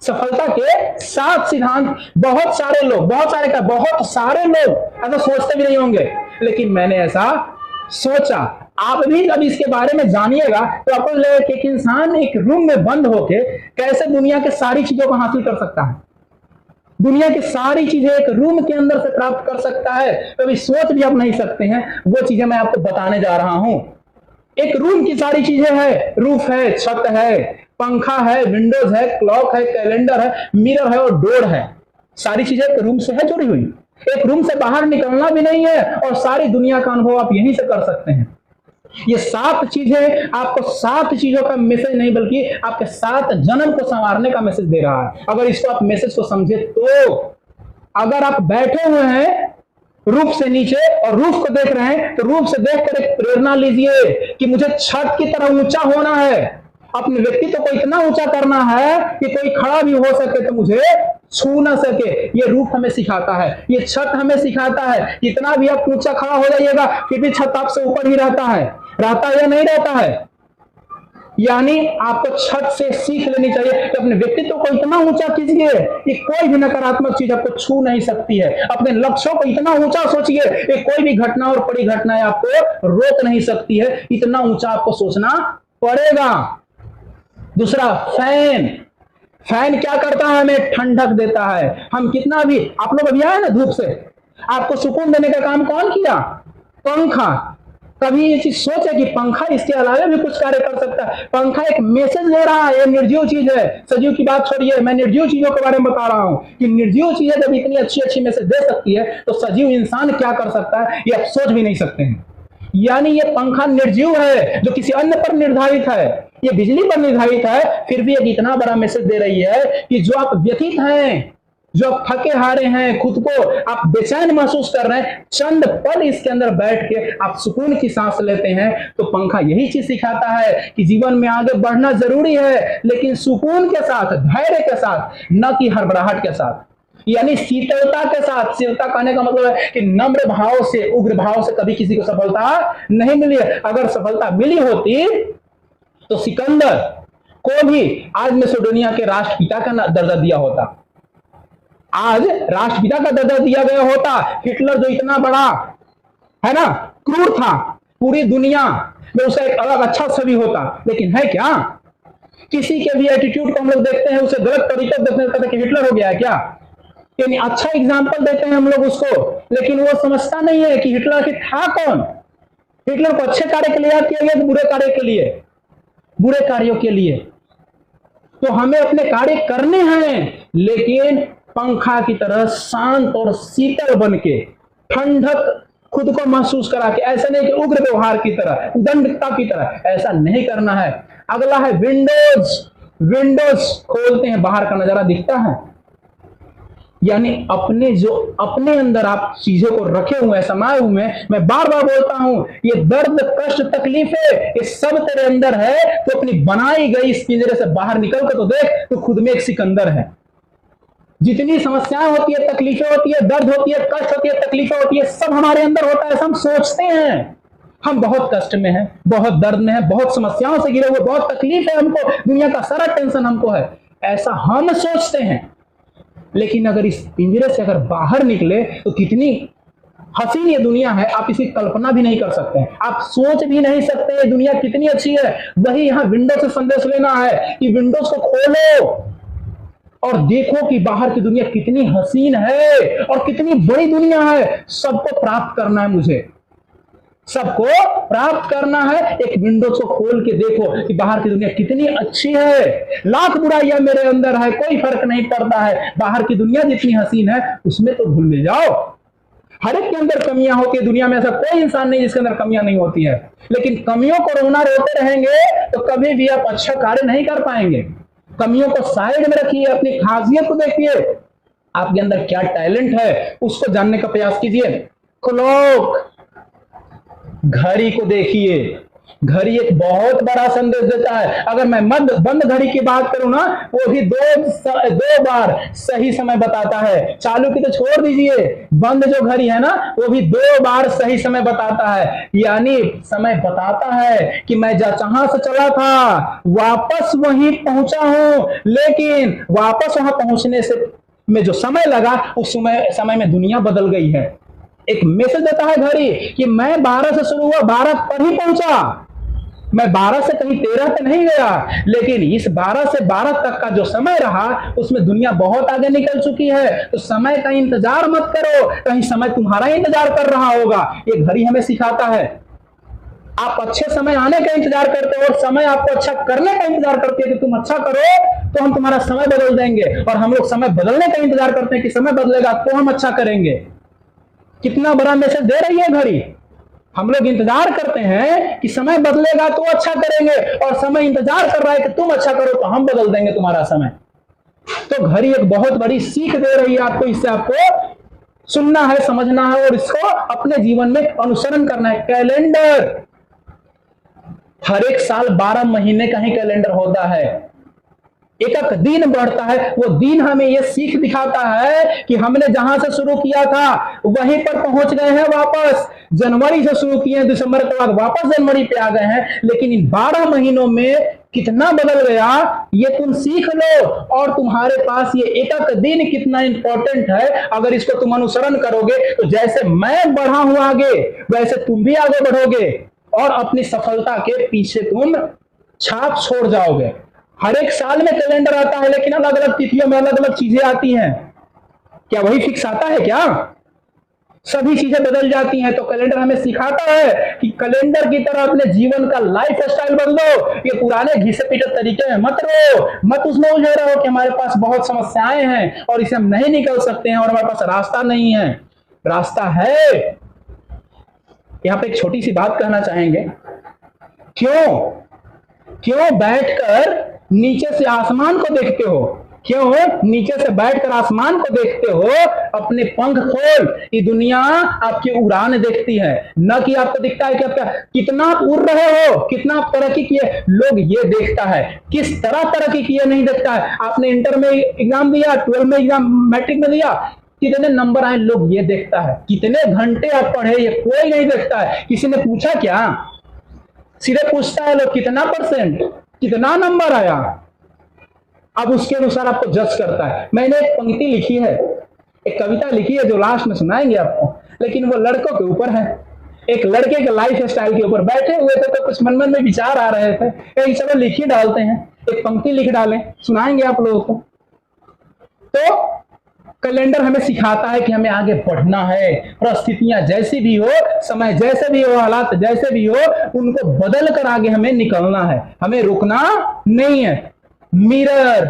सफलता के 7 सिद्धांत। बहुत सारे लोग, बहुत सारे लोग ऐसा सोचते भी नहीं होंगे, लेकिन मैंने ऐसा सोचा। आप भी जब इसके बारे में जानिएगा तो आपको लगेगा कि एक इंसान एक रूम में बंद होके कैसे दुनिया के सारी चीजों को हासिल कर सकता है, दुनिया की सारी चीजें एक रूम के अंदर से प्राप्त कर सकता है। तो अभी सोच भी आप नहीं सकते हैं, वो चीजें मैं आपको बताने जा रहा हूं। एक रूम की सारी चीजें है, रूफ है, छत है, पंखा है, विंडोज है, क्लॉक है, कैलेंडर है, मिरर है और डोर है। सारी चीजें एक रूम से है जुड़ी हुई। एक रूम से बाहर निकलना भी नहीं है और सारी दुनिया का अनुभव आप यहीं से कर सकते हैं। ये 7 चीजें आपको 7 चीजों का मैसेज नहीं बल्कि आपके 7 जन्म को संवारने का मैसेज दे रहा है। अगर इसको आप मैसेज को समझे तो अगर आप बैठे हुए हैं रूफ से नीचे और रूफ को देख रहे हैं तो रूफ से देखकर एक प्रेरणा लीजिए कि मुझे छत की तरह ऊंचा होना है, अपने व्यक्तित्व को इतना ऊंचा करना है कि कोई खड़ा भी हो सके तो मुझे छू ना सके। ये रूफ हमें सिखाता है, ये छत हमें सिखाता है। इतना भी आप ऊंचा खड़ा हो जाइएगा फिर भी छत आपसे ऊपर ही रहता है या नहीं रहता है। यानी आपको छत से सीख लेनी चाहिए कि अपने व्यक्तित्व को इतना ऊंचा कीजिए कि कोई भी नकारात्मक चीज आपको छू नहीं सकती है। अपने लक्ष्यों को इतना ऊंचा सोचिए कि कोई भी घटना और बड़ी घटनाएं आपको रोक नहीं सकती है। इतना ऊंचा आपको सोचना पड़ेगा। दूसरा, फैन क्या करता है? हमें ठंडक देता है। हम कितना भी, आप लोग अभी आए ना धूप से, आपको सुकून देने का काम कौन किया? पंखा। कभी ये चीज सोचे कि पंखा इसके अलावा भी कुछ कार्य कर सकता है? पंखा एक मैसेज दे रहा है, ये निर्जीव चीज है। सजीव की बात छोड़िए, मैं निर्जीव चीजों के बारे में बता रहा हूं कि निर्जीव चीजें जब इतनी अच्छी मैसेज दे सकती है तो सजीव इंसान क्या कर सकता है ये आप सोच भी नहीं सकते हैं। यानी ये पंखा निर्जीव है जो किसी अन्य पर निर्धारित है, ये बिजली पर निर्धारित है, फिर भी एक इतना बड़ा मैसेज दे रही है कि जो आप व्यथित हैं, जो आप थके हारे हैं, खुद को आप बेचैन महसूस कर रहे हैं, चंद पल इसके अंदर बैठ के आप सुकून की सांस लेते हैं। तो पंखा यही चीज सिखाता है कि जीवन में आगे बढ़ना जरूरी है, लेकिन सुकून के साथ, धैर्य के साथ, न कि हड़बड़ाहट के साथ। यानी शीतलता के साथ। शीतलता कहने का मतलब है कि नम्र भाव से, उग्र भाव से कभी किसी को सफलता नहीं मिली है। अगर सफलता मिली होती तो सिकंदर को भी आज मैसेडोनिया के राष्ट्रपिता का दर्जा दिया होता, आज राष्ट्रपिता का दर्जा दिया गया होता। हिटलर जो इतना बड़ा है ना, क्रूर था, पूरी दुनिया में उसका एक अलग अच्छा छवि होता, लेकिन है क्या? किसी के भी एटीट्यूड को हम लोग देखते हैं, उसे गलत तरीके देखने लगता है कि हिटलर हो गया है क्या? यानी अच्छा एग्जाम्पल देते हैं हम लोग उसको, लेकिन वो समझता नहीं है कि हिटलर की था कौन। हिटलर को अच्छे कार्य के लिए याद किया गया तो बुरे कार्य के लिए, बुरे कार्यों के लिए। तो हमें अपने कार्य करने हैं, लेकिन पंखा की तरह शांत और शीतल बन के, ठंडक खुद को महसूस करा के, ऐसा नहीं कि उग्र व्यवहार की तरह, दंडता की तरह, ऐसा नहीं करना है। अगला है विंडोज। विंडोज खोलते हैं, बाहर का नजारा दिखता है। यानी अपने अंदर आप चीजों को रखे हुए हैं, समाये हुए हैं। मैं बार बार बोलता हूं, ये दर्द, कष्ट, तकलीफें, ये सब तेरे अंदर है। तो अपनी बनाई गई इस पिंजरे से बाहर निकल कर तो देख, तो खुद में एक सिकंदर है। जितनी समस्याएं होती है, तकलीफें होती है, दर्द होती है, कष्ट होती है, तकलीफें होती है, सब हमारे अंदर होता है। हम सोचते हैं हम बहुत कष्ट में हैं, बहुत दर्द में हैं, बहुत समस्याओं से घिरे हुए, बहुत तकलीफ है हमको, दुनिया का सारा टेंशन हमको है, ऐसा हम सोचते हैं। लेकिन अगर इस पिंजरे से अगर बाहर निकले तो कितनी हसीन ये दुनिया है, आप इसकी कल्पना भी नहीं कर सकते हैं, आप सोच भी नहीं सकते ये दुनिया कितनी अच्छी है। वही यहां विंडो से संदेश लेना है कि विंडोज को खोलो और देखो कि बाहर की दुनिया कितनी हसीन है और कितनी बड़ी दुनिया है। सबको प्राप्त करना है, मुझे सबको प्राप्त करना है। एक विंडोज को खोल के देखो कि बाहर की दुनिया कितनी अच्छी है। लाख बुराइयां मेरे अंदर है, कोई फर्क नहीं पड़ता है। बाहर की दुनिया जितनी हसीन है उसमें तो भूल ले जाओ। हर एक के अंदर कमियां होती है, दुनिया में ऐसा कोई इंसान नहीं जिसके अंदर कमियां नहीं होती है। लेकिन कमियों को रोना रोते रहेंगे तो कभी भी आप अच्छा कार्य नहीं कर पाएंगे। कमियों को साइड में रखिए, अपनी खासियत को देखिए, आपके अंदर क्या टैलेंट है उसको जानने का प्रयास कीजिए। क्लॉक, घड़ी को देखिए, घड़ी एक बहुत बड़ा संदेश देता है। अगर मैं मद बंद घड़ी की बात करूं ना, वो भी दो बार सही समय बताता है। चालू की तो छोड़ दीजिए, बंद जो घड़ी है ना, वो भी 2 बार सही समय बताता है। यानी समय बताता है कि मैं जहां से चला था वापस वहीं पहुंचा हूं, लेकिन वापस वहां पहुंचने से में जो समय लगा, उस समय में दुनिया बदल गई है। एक मैसेज देता है घड़ी कि मैं 12 से शुरू हुआ, 12 पर ही पहुंचा। मैं 12 से कहीं 13 पे नहीं गया, लेकिन इस 12 से 12 तक का जो समय रहा, उसमें दुनिया बहुत आगे निकल चुकी है। तो समय का इंतजार मत करो, कहीं समय तुम्हारा इंतजार कर रहा होगा। ये घड़ी हमें सिखाता है। आप अच्छे समय आने का इंतजार करते हो और समय आपको अच्छा करने का इंतजार करते हैं कि तुम अच्छा करो तो हम तुम्हारा समय बदल देंगे, और हम लोग समय बदलने का इंतजार करते हैं कि समय बदलेगा तो हम अच्छा करेंगे। कितना बड़ा मैसेज दे रही है घड़ी। हम लोग इंतजार करते हैं कि समय बदलेगा तो अच्छा करेंगे, और समय इंतजार कर रहा है कि तुम अच्छा करो तो हम बदल देंगे तुम्हारा समय। तो घड़ी एक बहुत बड़ी सीख दे रही है आपको। इससे आपको सुनना है, समझना है और इसको अपने जीवन में अनुसरण करना है। कैलेंडर, हर एक साल 12 महीने का ही कैलेंडर होता है। एक एक दिन बढ़ता है। वो दिन हमें ये सीख दिखाता है कि हमने जहां से शुरू किया था वहीं पर पहुंच गए हैं वापस। जनवरी से शुरू किए, दिसंबर के बाद वापस जनवरी पे आ गए हैं, लेकिन इन 12 महीनों में कितना बदल गया ये तुम सीख लो। और तुम्हारे पास ये एक एक दिन कितना इंपॉर्टेंट है, अगर इसको तुम अनुसरण करोगे तो जैसे मैं बढ़ा हूं आगे, वैसे तुम भी आगे बढ़ोगे और अपनी सफलता के पीछे तुम छाप छोड़ जाओगे। हर एक साल में कैलेंडर आता है, लेकिन अलग अलग तिथियों में अलग अलग चीजें आती हैं। क्या वही फिक्स आता है क्या? सभी चीजें बदल जाती हैं। तो कैलेंडर हमें सिखाता है कि कैलेंडर की तरह अपने जीवन का लाइफ स्टाइल बदलो। ये पुराने घिसे पीटे तरीके में मत रहो, मत उसमें उलझे रहो कि हमारे पास बहुत समस्याएं हैं और इसे हम नहीं निकल सकते हैं और हमारे पास रास्ता नहीं है। रास्ता है। यहां पे एक छोटी सी बात कहना चाहेंगे। क्यों बैठकर नीचे से आसमान को देखते हो? क्यों नीचे से बैठकर आसमान को देखते हो? अपने पंख खोल, ये दुनिया आपकी उड़ान देखती है, न कि आपको दिखता है कि आप कितना उड़ रहे हो, कितना आप तरक्की किए। लोग ये देखता है, किस तरह तरक्की किए नहीं देखता है। आपने इंटर में एग्जाम दिया, 12 में एग्जाम, मैट्रिक में दिया, कितने नंबर आए लोग ये देखता है। कितने घंटे आप पढ़े ये कोई नहीं देखता है। किसी ने पूछा क्या? सीधे पूछता है लोग कितना परसेंट, कितना नंबर आया, अब उसके अनुसार आपको जज करता है। मैंने एक पंक्ति लिखी है, एक कविता लिखी है जो लास्ट में सुनाएंगे आपको, लेकिन वो लड़कों के ऊपर है। एक लड़के के लाइफ स्टाइल के ऊपर बैठे हुए थे तो कुछ मन में विचार आ रहे थे, चलो लिख ही डालते हैं, एक पंक्ति लिख डालें, सुनाएंगे आप लोगों को। तो कैलेंडर हमें सिखाता है कि हमें आगे बढ़ना है। परिस्थितियां जैसी भी हो, समय जैसे भी हो, हालात जैसे भी हो, उनको बदल कर आगे हमें निकलना है, हमें रुकना नहीं है। मिरर,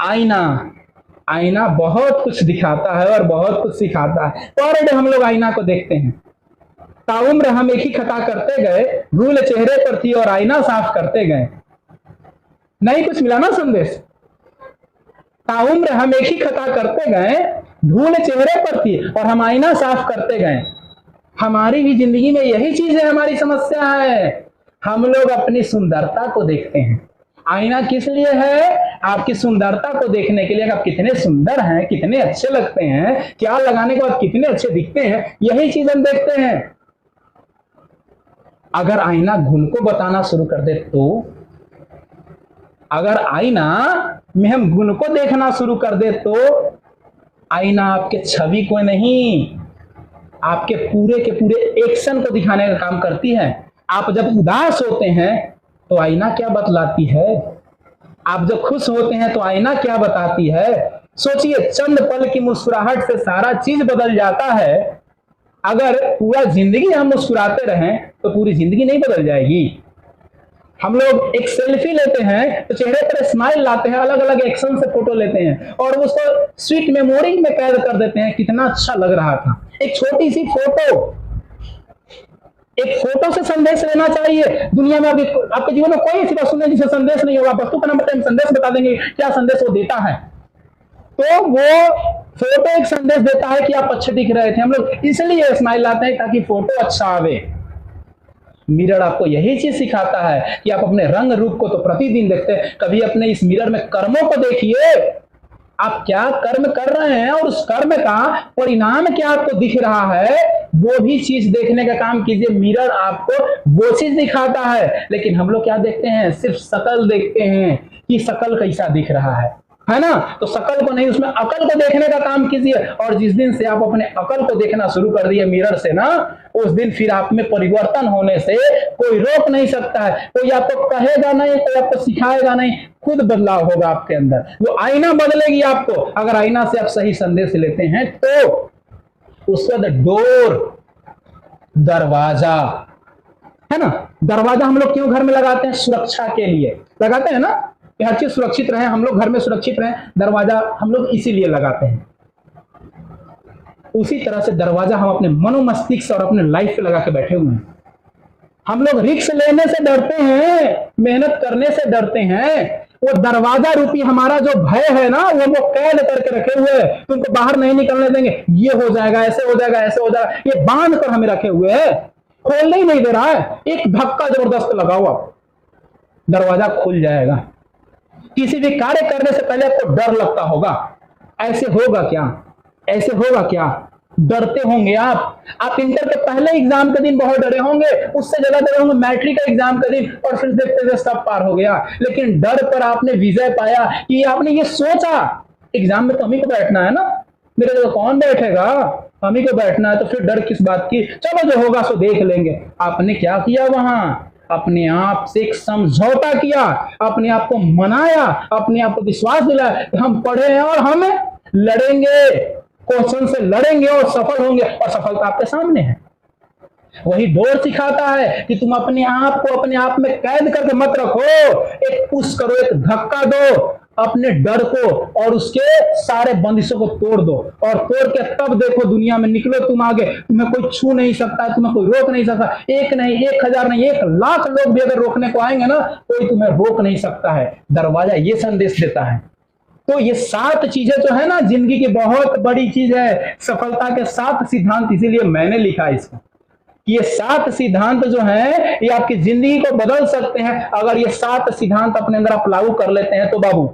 आईना बहुत कुछ दिखाता है और बहुत कुछ सिखाता है। पर डे हम लोग आईना को देखते हैं। ताउम्र हम एक ही खता करते गए, भूल चेहरे पर थी और आईना साफ करते गए। नहीं कुछ मिला ना संदेश। ताउम्र हम एक ही खता करते गए, भूल चेहरे पर थी और हम आईना साफ करते गए। हमारी भी जिंदगी में यही चीज है, हमारी समस्या है। हम लोग अपनी सुंदरता को देखते हैं। आईना किस लिए है? आपकी सुंदरता को देखने के लिए, आप कितने सुंदर हैं, कितने अच्छे लगते हैं, क्या लगाने के बाद कितने अच्छे दिखते हैं, यही चीज हम देखते हैं। अगर आईना गुण को बताना शुरू कर दे तो, अगर आईना में हम गुण को देखना शुरू कर दे तो, आईना आपके छवि को नहीं, आपके पूरे के पूरे एक्शन को दिखाने का काम करती है। आप जब उदास होते हैं तो आईना क्या बतलाती है? आप जब खुश होते हैं तो आईना क्या बताती है? सोचिए, चंद पल की मुस्कुराहट से सारा चीज बदल जाता है। अगर पूरा जिंदगी हम मुस्कुराते रहें तो पूरी जिंदगी नहीं बदल जाएगी। हम लोग एक सेल्फी लेते हैं तो चेहरे पर स्माइल लाते हैं, अलग अलग एक्शन से फोटो लेते हैं और उसको स्वीट मेमोरी में कैद कर देते हैं, कितना अच्छा लग रहा था। एक छोटी सी फोटो, एक फोटो से संदेश लेना चाहिए। दुनिया में आपके जीवन में कोई ऐसी वस्तु नहीं जिसे संदेश नहीं होगा। वस्तु का नाम बताएं, संदेश बता देंगे क्या संदेश वो देता है। तो वो फोटो एक संदेश देता है कि आप अच्छे दिख रहे थे। हम लोग इसलिए स्माइल लाते हैं ताकि फोटो अच्छा आवे। मिरर आपको यही चीज सिखाता है कि आप अपने रंग रूप को तो प्रतिदिन देखते हैं, कभी अपने इस मिरर में कर्मों को देखिए, आप क्या कर्म कर रहे हैं और उस कर्म का परिणाम क्या आपको दिख रहा है, वो भी चीज देखने का काम कीजिए। मिरर आपको वो चीज दिखाता है, लेकिन हम लोग क्या देखते हैं, सिर्फ शकल देखते हैं कि शकल कैसा दिख रहा है ना। तो शकल को नहीं, उसमें अकल को देखने का काम कीजिए। और जिस दिन से आप अपने अकल को देखना शुरू कर दिए मिरर से ना, उस दिन फिर आप में परिवर्तन होने से कोई रोक नहीं सकता है। कोई आपको कहेगा नहीं, कोई आपको सिखाएगा नहीं, खुद बदलाव होगा आपके अंदर। वो आईना बदलेगी आपको, अगर आईना से आप सही संदेश लेते हैं तो। उसके बाद डोर, दरवाजा है ना। दरवाजा हम लोग क्यों घर में लगाते हैं? सुरक्षा के लिए लगाते हैं ना, कि हर चीज सुरक्षित रहे, हम लोग घर में सुरक्षित रहे, दरवाजा हम लोग इसीलिए लगाते हैं। उसी तरह से दरवाजा हम अपने मनोमस्तिष्क और अपने लाइफ पे लगा के बैठे हुए हैं। हम लोग रिस्क लेने से डरते हैं, मेहनत करने से डरते हैं। वो दरवाजा रूपी हमारा जो भय है ना, वो कैद करके रखे हुए हैं, तुमको बाहर नहीं निकलने देंगे, ये हो जाएगा, ऐसे हो जाएगा, ऐसे हो जाएगा, ये बांध कर हमें रखे हुए है, खोलने ही नहीं दे रहा है। एक धक्का जबरदस्त लगाओ, आप दरवाजा खुल जाएगा। किसी भी कार्य करने से पहले आपको डर लगता होगा, ऐसे होगा क्या, ऐसे होगा क्या, डरते होंगे आप इंटर के पहले एग्जाम के दिन बहुत डरे होंगे, उससे ज्यादा डरे होंगे मैट्रिक का एग्जाम के दिन, और फिर देखते हुए सब पार हो गया। लेकिन डर पर आपने विजय पाया कि आपने ये सोचा एग्जाम में तो हम ही को बैठना है ना, मेरे जगह कौन बैठेगा, हम ही को बैठना है, तो फिर डर किस बात की, चलो जो होगा सो देख लेंगे। आपने क्या किया वहां, अपने आप से एक समझौता किया, अपने आप को मनाया, अपने आप को विश्वास दिलाया कि हम पढ़े हैं और हम लड़ेंगे, क्वेश्चन से लड़ेंगे और सफल होंगे, और सफलता आपके सामने है। वही डोर सिखाता है कि तुम अपने आप को अपने आप में कैद करके मत रखो, एक पुश करो, एक धक्का दो अपने डर को, और उसके सारे बंदिशों को तोड़ दो, और तोड़ के तब देखो दुनिया में निकलो तुम आगे। तुम्हें कोई छू नहीं सकता, तुम्हें कोई रोक नहीं सकता। एक नहीं, 1000 नहीं, 1,00,000 लोग भी अगर रोकने को आएंगे ना, कोई तुम्हें रोक नहीं सकता है। दरवाजा ये संदेश देता है। तो ये 7 चीजें जो है ना, जिंदगी की बहुत बड़ी चीज है, सफलता के 7 सिद्धांत, इसीलिए मैंने लिखा इसको। ये 7 सिद्धांत जो है, ये आपकी जिंदगी को बदल सकते हैं। अगर ये 7 सिद्धांत अपने अंदर आप लागू कर लेते हैं तो बाबू